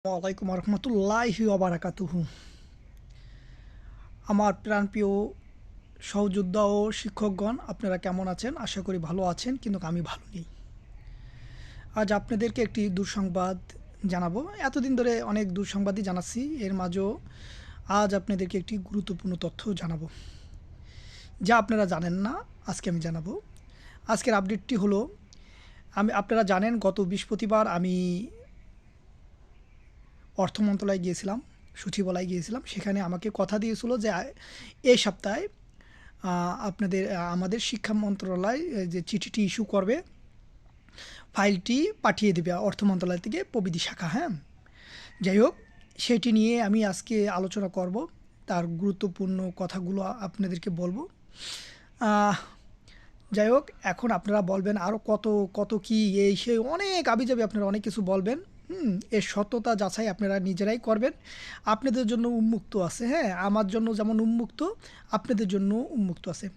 ওয়ালাইকুম রহমতুল্লাহি ওবারাকাতুহু। আমার প্রাণপ্রিয় সহযোদ্ধা ও শিক্ষকগণ, আপনারা কেমন আছেন? আশা করি ভালো আছেন, কিন্তু আমি ভালো নেই। আজ আপনাদেরকে একটি দুঃসংবাদ জানাবো। এতদিন ধরে অনেক দুঃসংবাদই জানাচ্ছি, এর মাঝেও আজ আপনাদেরকে একটি গুরুত্বপূর্ণ তথ্য জানাবো, যা আপনারা জানেন না, আজকে আমি জানাবো। আজকের আপডেটটি হলো, আপনারা জানেন গত বৃহস্পতিবার আমি অর্থ মন্ত্রণালয়ে গিয়েছিলাম, সচিবালয়ে গিয়েছিলাম। সেখানে আমাকে কথা দিয়েছিল যে এই সপ্তাহে আমাদের শিক্ষা মন্ত্রণালয় যে চিঠিটি ইস্যু করবে, ফাইলটি পাঠিয়ে দেবে অর্থ মন্ত্রণালয় থেকে প্রবিধি শাখা। হ্যাঁ, যাই হোক, সেটি নিয়ে আমি আজকে আলোচনা করব, তার গুরুত্বপূর্ণ কথাগুলো আপনাদেরকে বলবো। যাই হোক, এখন আপনারা বলবেন আরও কত কত কি এই সেই অনেক আবিজাবি, আপনারা অনেক কিছু বলবেন। এর সত্যতা যাচাই আপনারা নিজেরাই করবেন। আপনাদের জন্য উন্মুক্ত আছে। হ্যাঁ, আমার জন্য যেমন উন্মুক্ত, আপনাদের জন্য উন্মুক্ত আছে।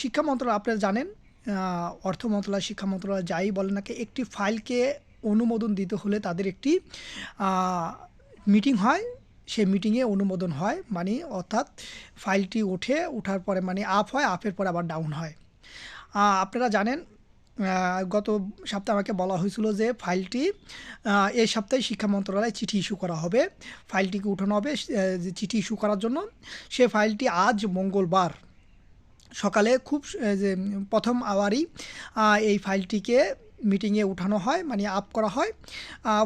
শিক্ষা মন্ত্রণালয়, আপনারা জানেন, অর্থ মন্ত্রণালয়, শিক্ষা মন্ত্রণালয় যাই বলেন নাকি, একটি ফাইলকে অনুমোদন দিতে হলে তাদের একটি মিটিং হয়। সেই মিটিংয়ে অনুমোদন হয়, মানে অর্থাৎ ফাইলটি ওঠার পরে মানে আপ হয়, আপের পরে আবার ডাউন হয়। আপনারা জানেন, গত সপ্তাহে আমাকে বলা হয়েছিল যে ফাইলটি এই সপ্তাহে শিক্ষা মন্ত্রণালয়ে চিঠি ইস্যু করা হবে, ফাইলটিকে উঠানো হবে যে চিঠি ইস্যু করার জন্য। সে ফাইলটি আজ মঙ্গলবার সকালে খুব যে প্রথম আওয়ারই এই ফাইলটিকে মিটিংয়ে উঠানো হয়, মানে আপ করা হয়।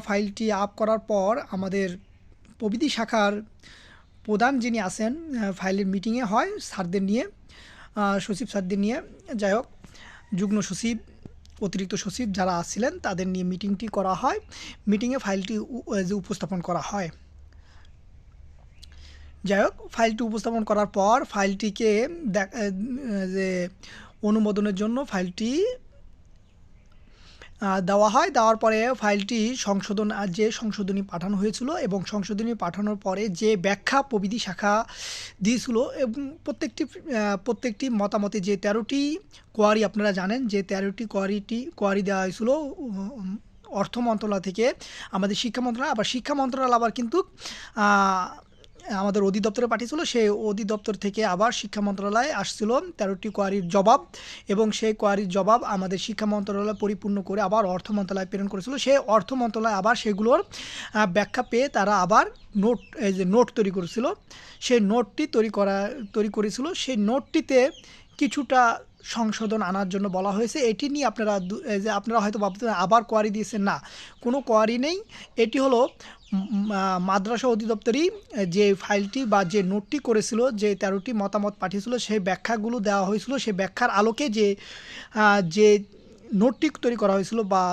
ফাইলটি আপ করার পর আমাদের প্রবিধি শাখার প্রধান যিনি আছেন, ফাইলের মিটিংয়ে হয় স্যারদের নিয়ে, সচিব স্যারদের নিয়ে, যাই হোক, যুগ্ম সচিব, অতিরিক্ত সচিব যারা আসছিলেন তাদের নিয়ে মিটিংটি করা হয়। মিটিংয়ে ফাইলটি উপস্থাপন করা হয়। যাই হোক, ফাইলটি উপস্থাপন করার পর ফাইলটিকে যে অনুমোদনের জন্য ফাইলটি দেওয়া হয়। দেওয়ার পরে ফাইলটি সংশোধনী পাঠানো হয়েছিল, এবং সংশোধনী পাঠানোর পরে যে ব্যাখ্যা প্রবিধি শাখা দিয়েছিল, এবং প্রত্যেকটি মতামতে যে 13টি কোয়ারি, আপনারা জানেন যে 13টি কোয়ারি দেওয়া হয়েছিল অর্থ মন্ত্রণালয় থেকে আমাদের শিক্ষা মন্ত্রণালয়। আবার শিক্ষা মন্ত্রণালয় আবার কিন্তু আমাদের অধিদপ্তরে পাঠিয়েছিল, সেই অধিদপ্তর থেকে আবার শিক্ষা মন্ত্রণালয়ে আসছিল 13টি কোয়ারির জবাব, এবং সেই কোয়ারির জবাব আমাদের শিক্ষা মন্ত্রণালয় পরিপূর্ণ করে আবার অর্থ মন্ত্রণালয় প্রেরণ করেছিল। সেই অর্থ মন্ত্রণালয় আবার সেগুলোর ব্যাখ্যা পেয়ে তারা আবার নোট তৈরি করেছিল। সেই নোটটি তৈরি করেছিল। সেই নোটটিতে কিছুটা সংশোধন আনার জন্য বলা হয়েছে। এটি নিয়ে আপনারা হয়তো ভাবতেন আবার কোয়ারি দিয়েছেন, না, কোনো কোয়ারি নেই। এটি হলো মাদ্রাসা অধিদপ্তরই যে ফাইলটি বা যে নোটটি করেছিল, যে 13টি মতামত পাঠিয়েছিল, সেই ব্যাখ্যাগুলো দেওয়া হয়েছিল। সেই ব্যাখ্যার আলোকে যে নোটটি তৈরি করা হয়েছিল বা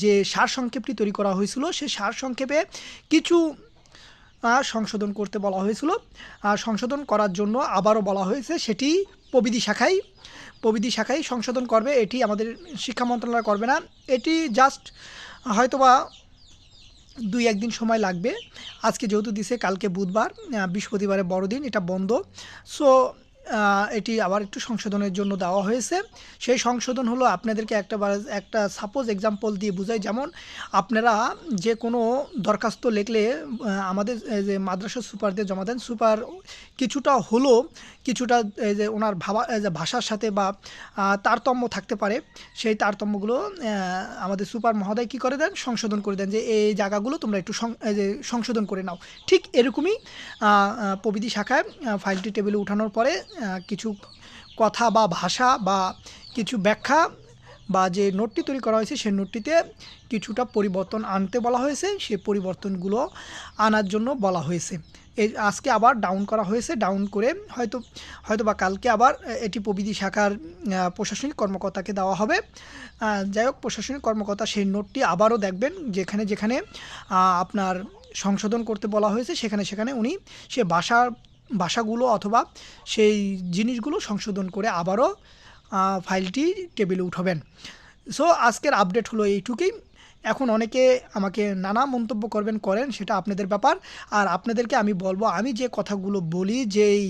যে সারসংক্ষেপটি তৈরি করা হয়েছিল, সেই সারসংক্ষেপে কিছু সংশোধন করতে বলা হয়েছিল। সংশোধন করার জন্য আবারও বলা হয়েছে, সেটি প্রবিধি শাখায় সংশোধন করবে। এটি আমাদের শিক্ষা মন্ত্রণালয় করবে না। এটি জাস্ট হয়তোবা 2-1 দিন সময় লাগবে। আজকে যেহেতু দিছে, কালকে বুধবার, বৃহস্পতিবারে বড়দিন, এটা বন্ধ। সো এটি আবার একটু সংশোধনের জন্য দেওয়া হয়েছে। সেই সংশোধন হলো, আপনাদেরকে একটা সাপোজ এক্সাম্পল দিয়ে বুঝাই। যেমন আপনারা যে কোনো দরখাস্ত লিখলে আমাদের যে মাদ্রাসা সুপারদের জমা দেন, সুপার কিছুটা যে ওনার ভাষার সাথে বা তারতম্য থাকতে পারে, সেই তারতম্যগুলো আমাদের সুপার মহোদয় কী করে দেন, সংশোধন করে দেন, যে এই জায়গাগুলো তোমরা একটু সংশোধন করে নাও। ঠিক এরকমই প্রবিধি শাখায় ফাইলটি টেবিলে উঠানোর পরে কিছু কথা বা ভাষা বা কিছু ব্যাখ্যা বা যে নোটটি তৈরি করা হয়েছে, সেই নোটটিতে কিছুটা পরিবর্তন আনতে বলা হয়েছে। সেই পরিবর্তনগুলো আনার জন্য বলা হয়েছে। আজকে আবার ডাউন করা হয়েছে। ডাউন করে হয়তো বা কালকে আবার এটি প্রবিধি শাখার প্রশাসনিক কর্মকর্তাকে দেওয়া হবে। যাই হোক, প্রশাসনিক কর্মকর্তা সেই নোটটি আবারও দেখবেন, যেখানে আপনার সংশোধন করতে বলা হয়েছে, সেখানে উনি সে ভাষাগুলো অথবা সেই জিনিসগুলো সংশোধন করে আবারও ফাইলটি টেবিলে উঠাবেন। সো আজকের আপডেট হলো এইটুকুই। এখন অনেকে আমাকে নানা মন্তব্য করেন, সেটা আপনাদের ব্যাপার। আর আপনাদেরকে আমি বলবো, আমি যে কথাগুলো বলি, যেই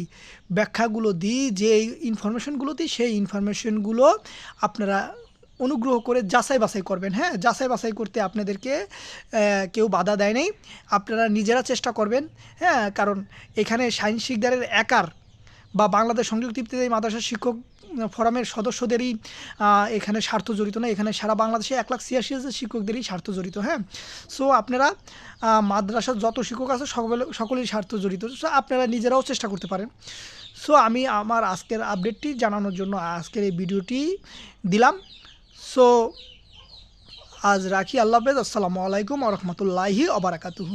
ব্যাখ্যাগুলো দিই, যে ইনফরমেশনগুলো দিই, সেই ইনফরমেশনগুলো আপনারা অনুগ্রহ করে যাচাই বাছাই করবেন। হ্যাঁ, যাচাই বাছাই করতে আপনাদেরকে কেউ বাধা দেয় নাই, আপনারা নিজেরা চেষ্টা করবেন। হ্যাঁ, কারণ এখানে শাহীন শিকদারের একার বা বাংলাদেশ সংযুক্ত ইবতেদায়ী মাদ্রাসা শিক্ষক ফোরামের সদস্যদেরই এখানে স্বার্থ জড়িত না, এখানে সারা বাংলাদেশে 1,86,000 শিক্ষকদেরই স্বার্থ জড়িত। হ্যাঁ, সো আপনারা মাদ্রাসার যত শিক্ষক আছে সকলেরই স্বার্থ জড়িত। সো আপনারা নিজেরাও চেষ্টা করতে পারেন। সো আমি আমার আজকের আপডেটটি জানানোর জন্য আজকের এই ভিডিওটি দিলাম। সো আজ রাখি, আল্লাহ হাফেজ, আসসালামু আলাইকুম ওয়া রাহমাতুল্লাহি ওয়া বারাকাতুহু।